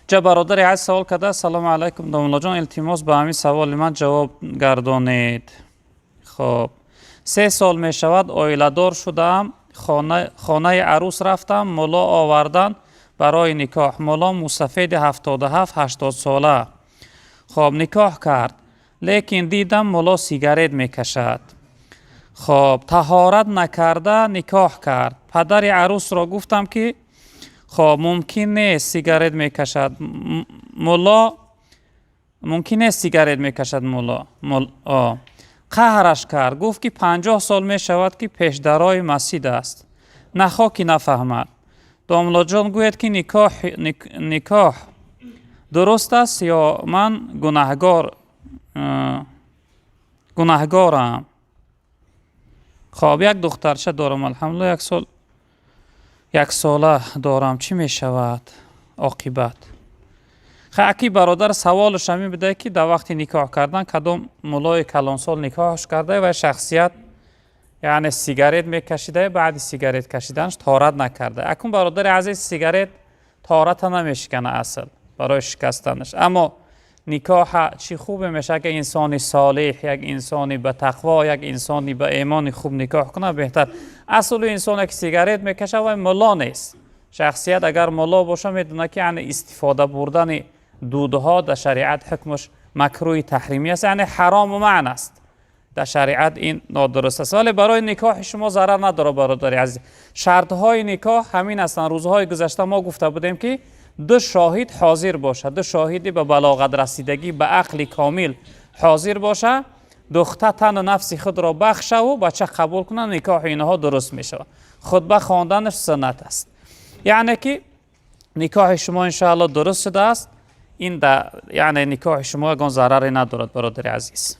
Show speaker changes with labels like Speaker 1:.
Speaker 1: جا برادر عزیز سوال کرده سلام علیکم دوملو جان التماس به همین سوال من جواب گردانید. خب 3 سال می شود عائله دار شدم، خانه عروس رفتم، ملا آوردن برای نکاح. ملا مسافد 77-80 ساله. خب نکاح کرد لیکن دیدم ملا سیگارت میکشد. خب طهارت نکرده نکاح کرد. پدر عروس را گفتم که خب ممکن نیست سیگارت میکشد ملا، ممکن نیست سیگارت میکشد ملا. قهرش کرد، گفت که 50 سال می شود که پیشدرای مسجد است. نخوا که نفهمد. دوملو جان گوید که نکاح درست است یا من گناهگارم. خب یک دخترچه دارم الحمدلله، 1 ساله دارم، چی می شود عاقبت؟ خاکی برادر سوالش همین بده که در وقت نکاح کردن کدام مولای کلانسال نکاحش کرده و شخصیت یعنی سیگارت میکشیده، بعد سیگارت کشیدنش طهارت نکرده. اکنون برادر عزیز سیگارت طهارت نمیشکنه اصل برای شکستنش، اما نکاح چی خوبه میشه که انسانی صالح، یک انسانی به تقوا، یک انسانی به ایمان خوب نکاح کنه بهتر. اصل انسانی که سیگارت میکشه و ملا نیست. شخصیت اگر ملا باشه میدونه که یعنی استفاده بردن دودها در شریعت حکمش مکروه تحریمی است، یعنی حرام و معنی است. در شریعت این نادرست است، ولی برای نکاح شما ضرر نداره برادر عزیز. شرط های نکاح همین هستند. روزهای گذشته ما گفته بودیم که 2 شاهد حاضر باشه، 2 شاهدی به بلاغت رسیدگی به عقل کامل حاضر باشه، دختر تن و نفس خود را بخشه و بچه قبول کنه، نکاح اینها درست میشه. خطبه خواندنش سنت است. یعنی که نکاح شما انشاءالله درست شده است. این یعنی نکاح شما گون ضرری ندارد برادر عزیز.